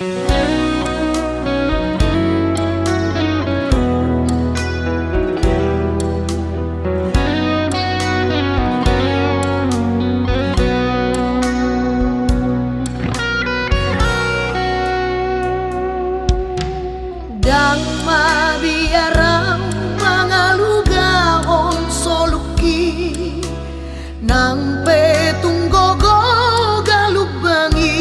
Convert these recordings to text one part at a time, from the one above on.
Dang mabiarang mga lugaon soluki nang petunggogo galubangi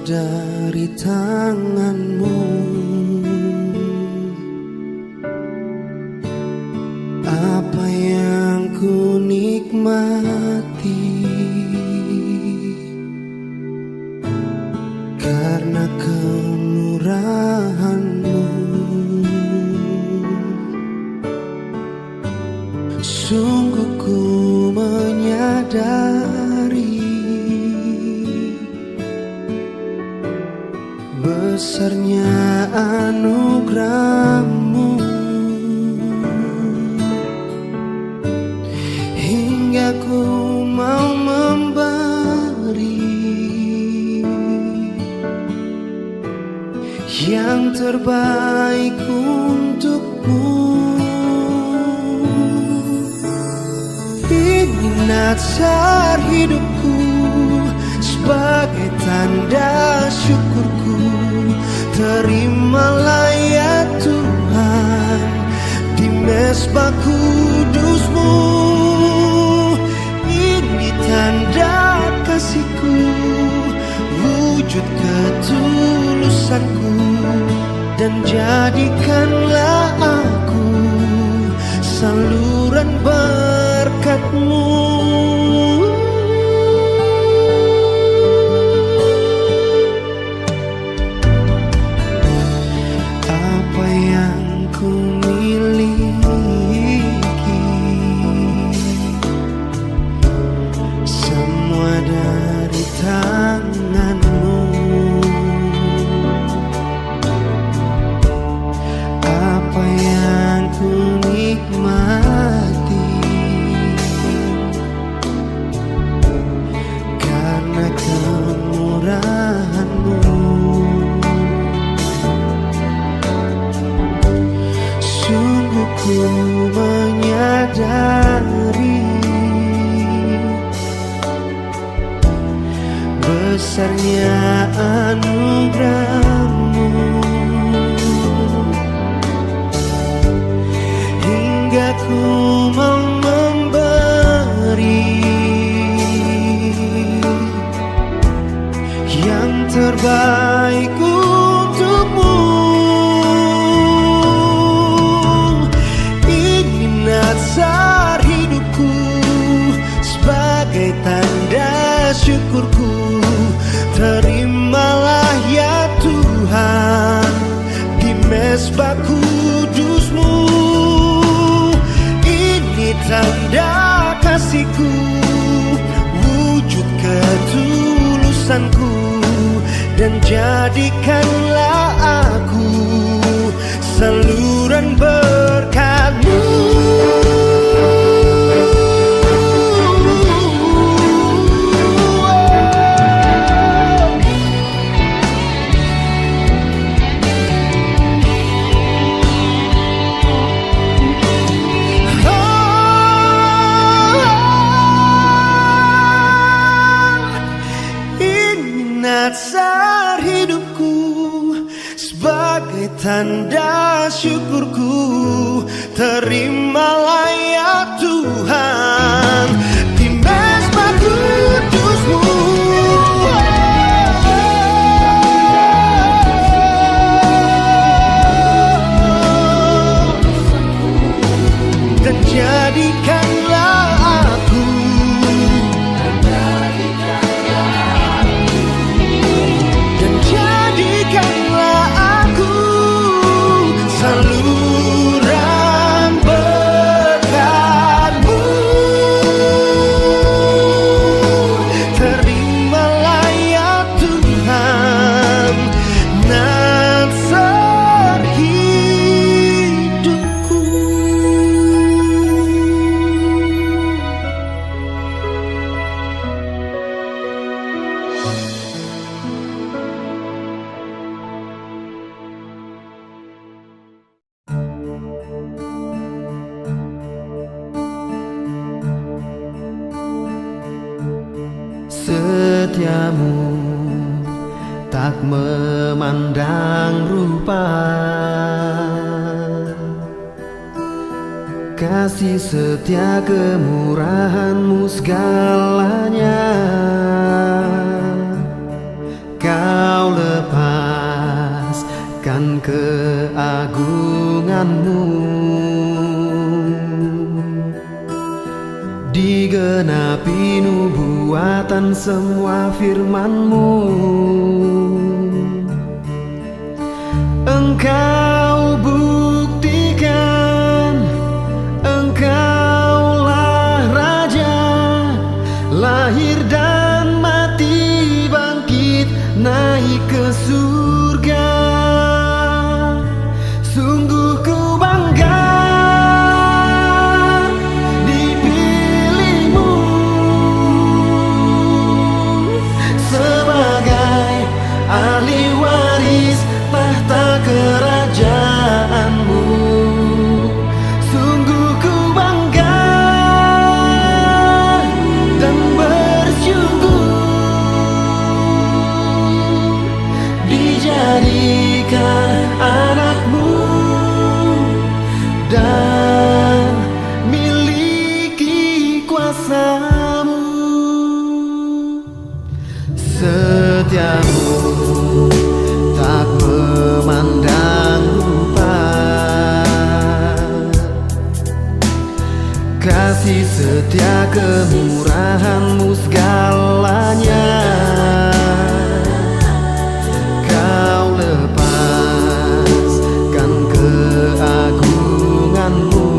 dari tanganmu. Apa yang ku nikmati karena kemurahan-Mu. Sungguh ku menyadari besarnya anugerah-Mu, hingga ku mau memberi yang terbaik untuk-Mu. Ini nazar hidupku sebagai tanda syukurku. Terimalah ya Tuhan di mezbah kudus-Mu. Ini tanda kasih-Ku, wujud ketulusanku, dan jadikanlah aku saluran berkat-Mu. Apa yang ku miliki semua dari tangan-Mu. Apa yang ku nikmati karena kemurahan-Mu. Sungguh ku menyadari besarnya anugerah-Mu, hingga ku mau memberi yang terbaik untuk-Mu. Ini nazar hidupku sebagai tanda syukurku. Terimalah ya Tuhan di mezbah kudus-Mu. Ini tanda kasih-Ku, wujud ketulusanku, dan jadikanlah aku saluran berkat-Mu. Nazar hidupku sebagai tanda syukurku. Terimalah ya Tuhan di mezbah kudus-Mu. Dan jadikanlah aku saluran berkat-Mu. Terimalah ya Tuhan nazar hidupku. Setiamu tak memandang rupa, kasih setia kemurahan-Mu segalanya. Kau kan keagunganmu, digenapi nubuatan semua firman-Mu. Engkau buktikan, Engkaulah Raja, lahir dan mati, bangkit naik ke surga. Sungguh ku bangga dipilihmu sebagai ahli waris tahta kerajaanmu. Sungguh ku bangga dan bersyukur dijadikan anakmu dan miliki kuasamu. Setiamu tak memandang rupa, kasih setia kemurahan-Mu segalanya. Kau lepaskan keagungan-Mu,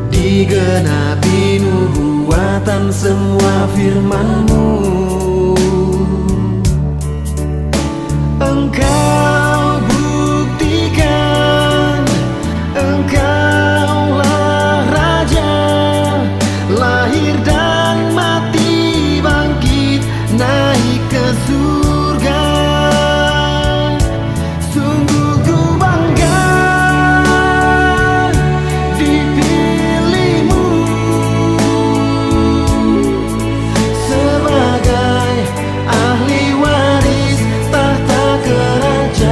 digenapi nubuatan semua firman-Mu. Engkau buktikan, Engkaulah Raja, lahir dan mati, bangkit naik ke surga. Sungguh ku bangga dipilihmu sebagai ahli waris tahta kerajaan.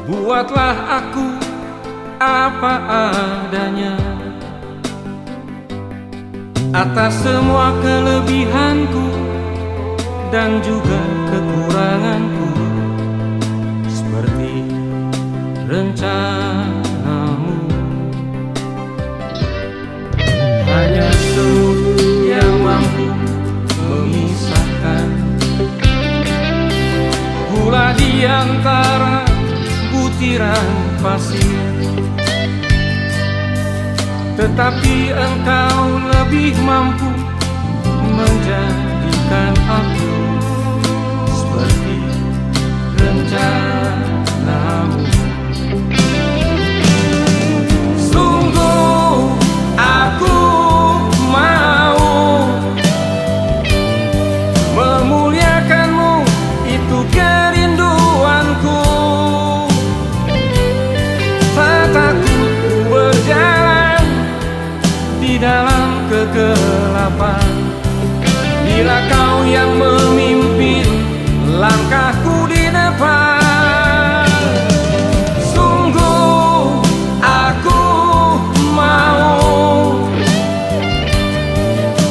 Buatlah aku apa adanya, atas semua kelebihanku dan juga kekuranganku, seperti rencanamu. Hanya semut yang mampu memisahkan gula di antara butiran pasir, tetapi engkau lebih mampu menjadikan aku seperti rencanamu. Sungguh aku mau memuliakanmu, itu kerinduanku. Tak takut berjalan di dalam kegelapan, bila kau yang memimpin langkahku di depan. Sungguh aku mau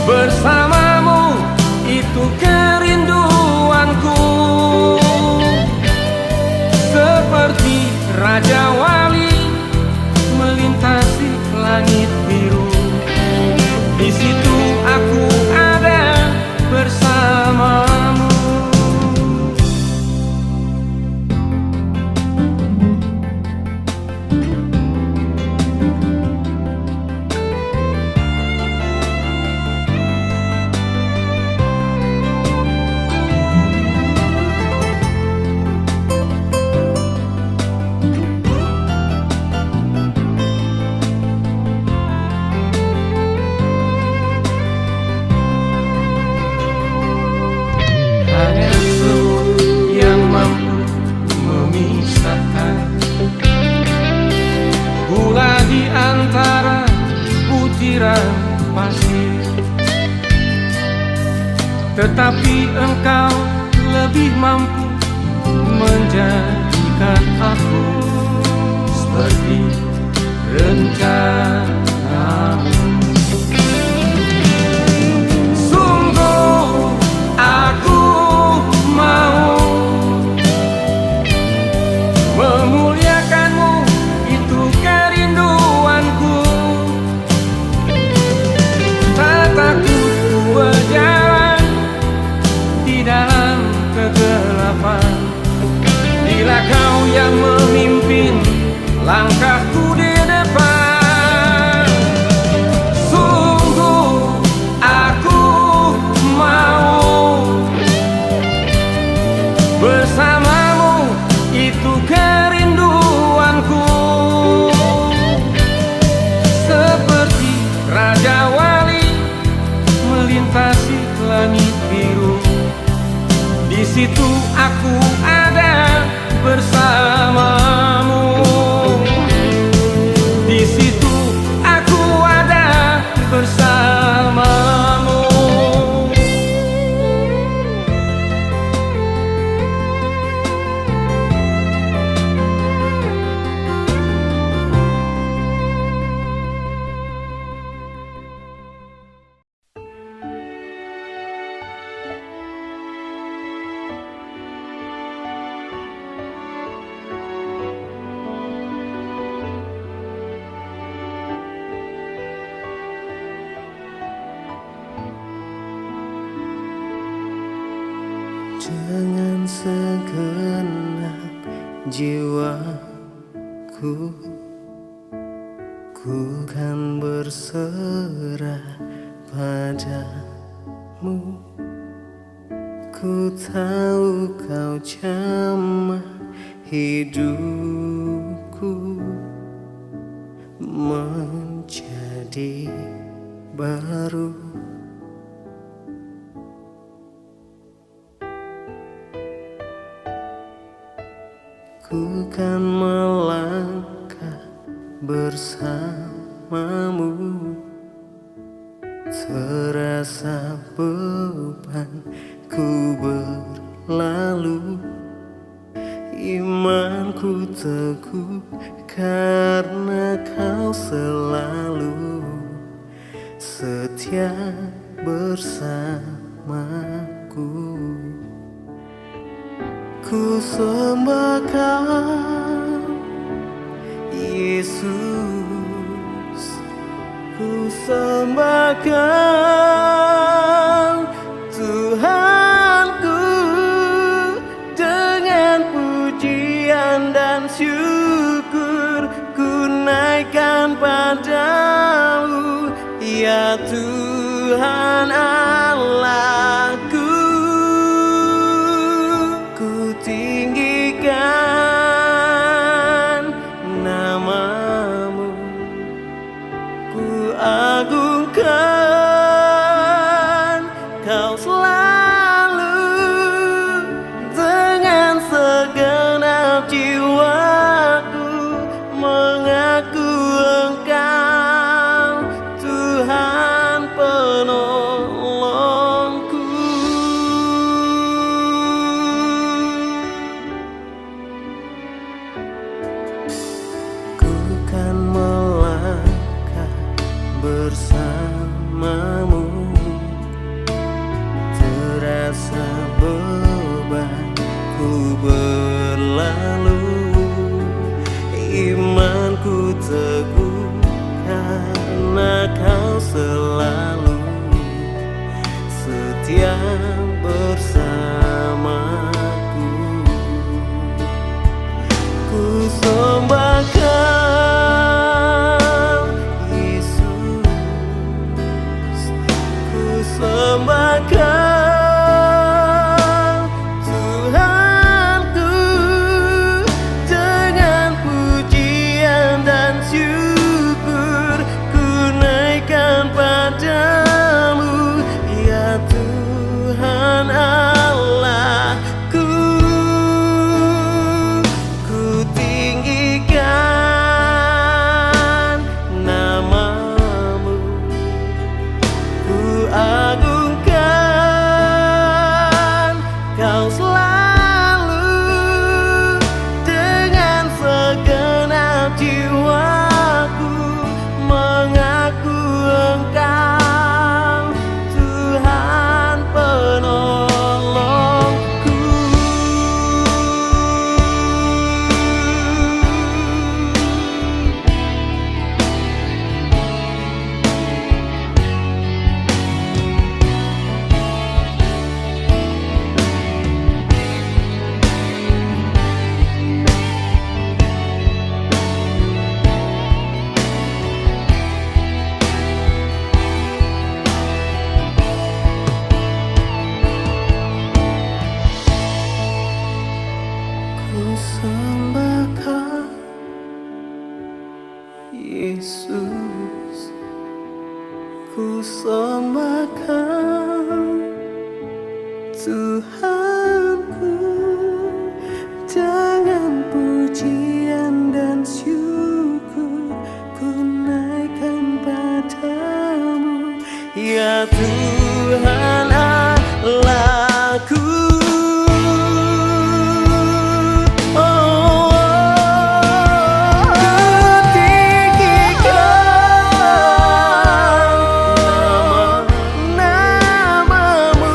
bersamamu, itu kerinduanku. Seperti Raja Wali melintasi langit biru, di situ aku ada bersamamu. Hanya semut yang mampu memisahkan gula di antara butiran pasir, tetapi engkau lebih mampu menjadikan aku seperti rencanamu. Sungguh aku mau memuliakanmu, itu kerinduanku. Tak takut berjalan di dalam kegelapan, bila kau yang memimpin langkahku di depan. Sungguh aku mau bersamamu, itu kerinduanku. Seperti Raja Wali melintasi langit biru, di situ aku ada bersamamu. Di situ aku ada bersamamu. Dengan segenap jiwaku, ku kan berserah padamu. Ku tahu kau jamah hidupku menjadi baru. Ku kan melangkah bersamamu, terasa beban ku berlalu Imanku teguh karena kau selalu setia bersamaku. Ku sembah kau, Yesus. Ku sembah kau, Tuhanku, dengan pujian dan syukur ku naikkan padamu, ya Tuhan Allahku. Ku tinggikan namamu, ku agungkan kau selalu, dengan segenap jiwaku mengaku Engkau Tuhan penolongku. Ku kan melangkah bersamamu, terasa bebanku berlalu. Imanku teguh karena kau selalu setia bersamaku. Ku sembah kau, Yesus. Ku sembah kau, Tuhanku, dengan pujian dan syukur ku naikkan padamu, ya Tuhan Allahku. Ku tinggikan namamu, ku agungkan kau selalu, dengan segenap jiwaku mengaku Engkau Tuhan penolongku. Ku sembah kau, Yesus. Ku sembah kau, Tuhanku, dengan pujian dan syukur ku naikkan padamu, ya Tuhan Allahku. Namamu,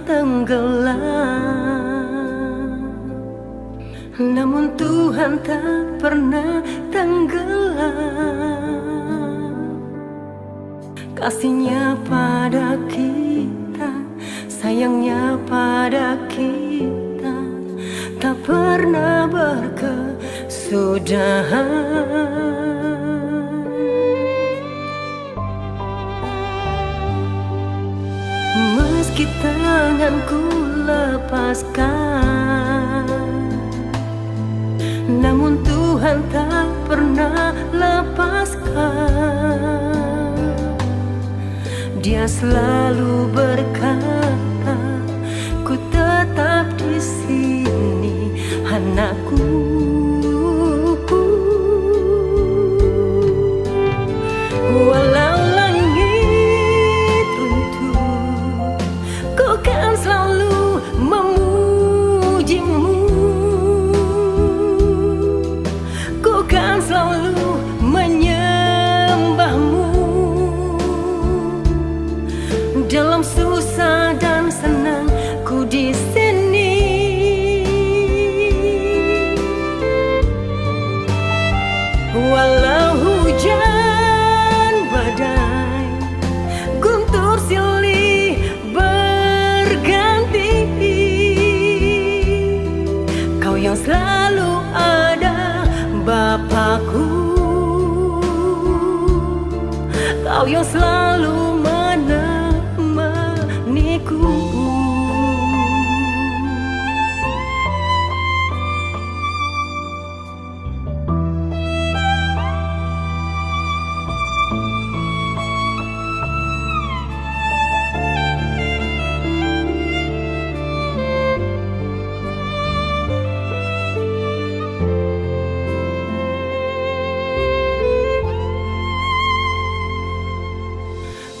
tenggelam, namun Tuhan tak pernah tenggelam. Kasihnya pada kita, sayangnya pada kita, tak pernah berkesudahan. Meski tanganku lepaskan, namun Tuhan tak pernah lepaskan. Dia selalu berkata, ku tetap di sini, anakku. Walau langit runtuh, ku kan selalu memujimu. Ku kan selalu menyembahmu. Dalam susah dan senang ku di sini. Walau hujan badai, guntur silih berganti, Kau yang selalu ada, Bapakku. Kau yang selalu menemaniku.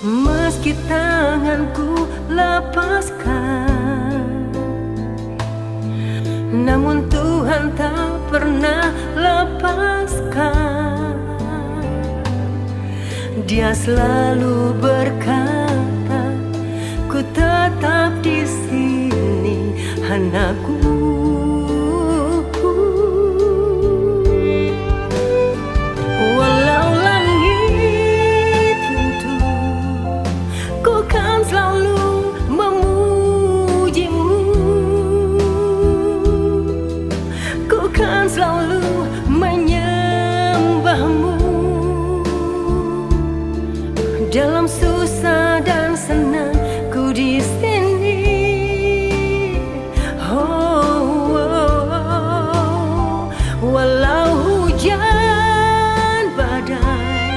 Meski tanganku lepaskan, namun Tuhan tak pernah lepaskan. Dia selalu berkata, ku tetap di sini, anakku. Walau langit runtuh, ku kan selalu memujimu. Ku kan selalu menyembahmu. Dalam susah dan senang ku di sini. Oh, oh, oh. Walau hujan badai,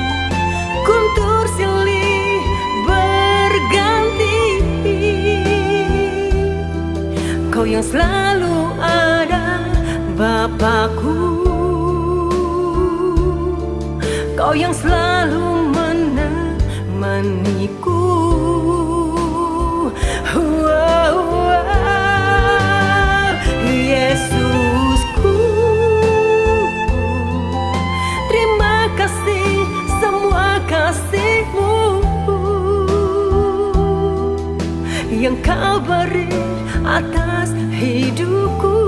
guntur silih berganti, Kau yang selalu ada, Bapakku. Kau yang selalu menemaniku. Wow, wow. Yesusku, terima kasih semua kasih-Mu yang Kau beri atas hidupku.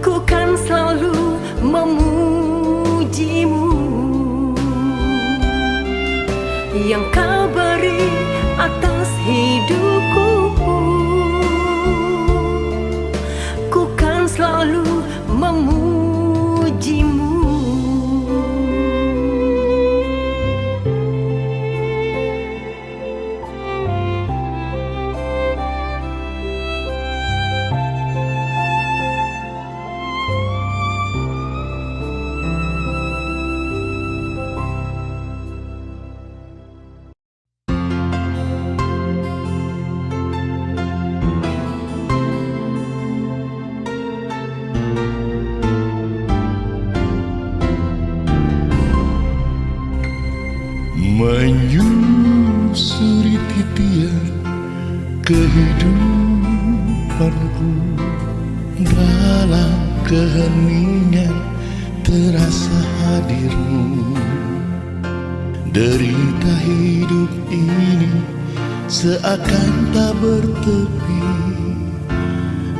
Ku kan selalu memujimu yang Kau beri atas hidupku. Ku kan selalu memujimu. Menyusuri titian kehidupanku, dalam keheningan terasa hadir-Mu. Derita hidup ini seakan tak bertepi.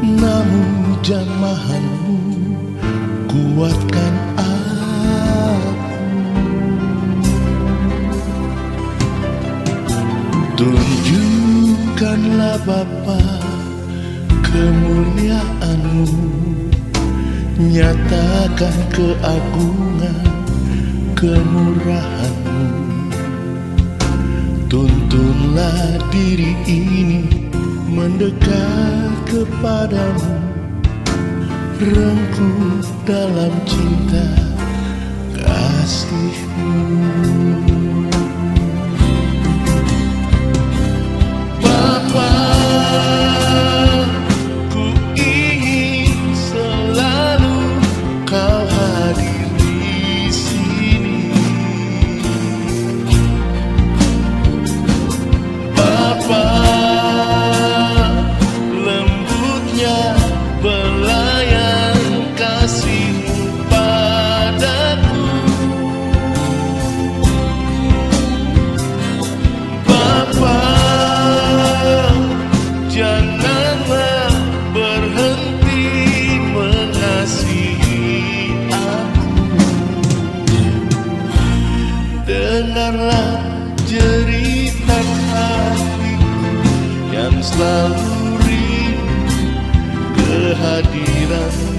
Namun jamahanmu kuatkan aku. Tunjukkanlah Bapa kemuliaan-Mu, nyatakan keagungan kemurahan-Mu. Tuntunlah diri ini mendekat kepadamu, rengkuh dalam cinta kasih-Mu. Bapa, ku ingin selalu Kau hadir di sini. Bapa, lembutnya belayan kasih-Mu padaku. Bapa, janganlah berhenti mengasihi aku. Dengarlah jeritan hatiku yang selalu rindu kehadiran-Mu.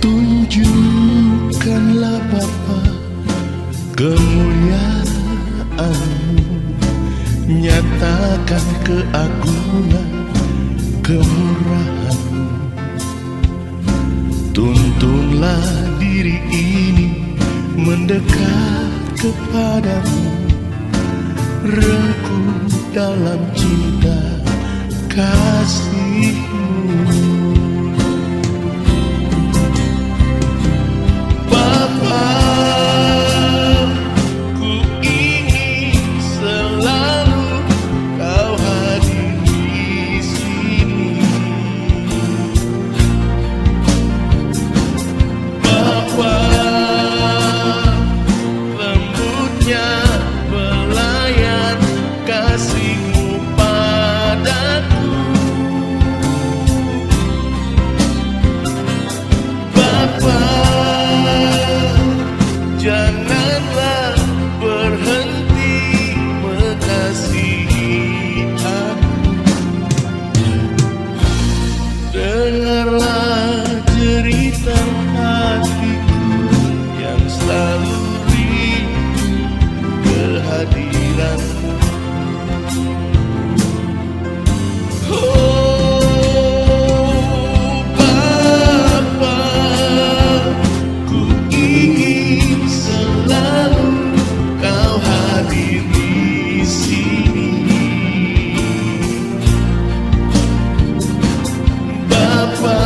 Tunjukkanlah Bapa kemuliaan-Mu, nyatakan keagungan kemurahan-Mu. Tuntunlah diri ini mendekat kepadamu, rengkuh dalam cinta kasih-Mu. Bapa, ku ingin selalu Kau hadir di sini. Bapa, lembutnya belayan kasih-Mu padaku. Bapa, janganlah berhenti mengasihi aku. Dengarlah jeritan hatiku yang selalu rindu kehadiran-Mu. Oh Bapa, ku ingin selalu Kau hadir di sini. Bapa,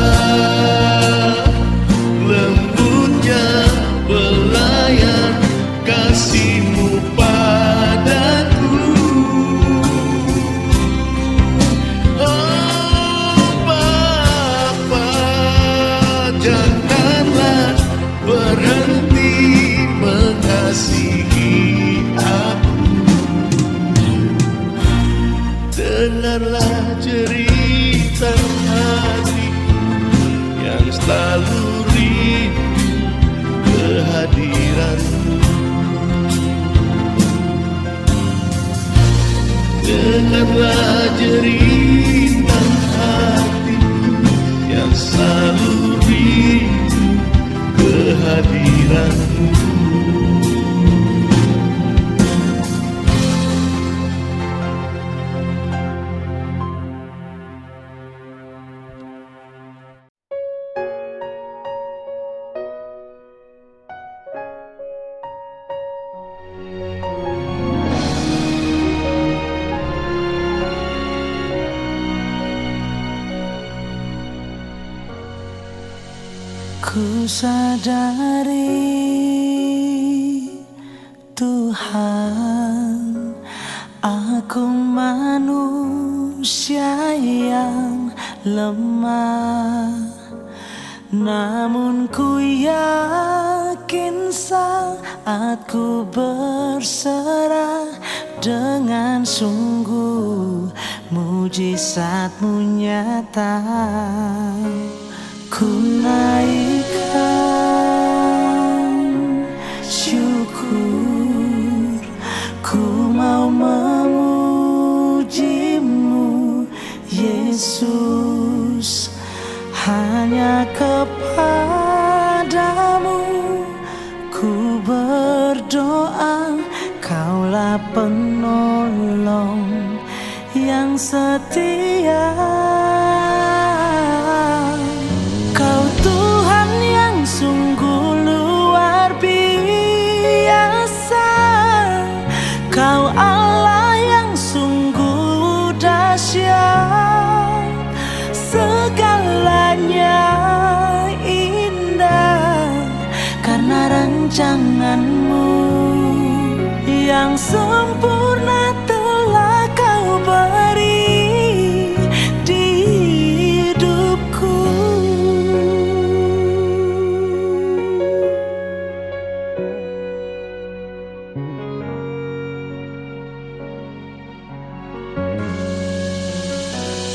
lembutnya belayan kasih-Mu padaku. Oh Bapa, janganlah berhenti mengasihi aku. Dengarlah jeritan hatiku yang selalu rindu kehadiran-Mu. Dengarlah jeritan hatiku yang selalu rindu kehadiran-Mu. Ku sadari Tuhan Aku manusia yang lemah, namun ku yakin saat ku berserah dengan sungguh, mujizatmu nyata. Ku naikkan syukur, ku mau memujimu Yesus, hanya kepadamu ku berdoa. Kaulah penolong yang setia. Kau Tuhan yang sungguh luar biasa, Kau Allah yang sungguh dahsyat. Segalanya indah karena rancanganmu yang sempurna telah Kau beri di hidupku.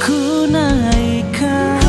Ku naikkan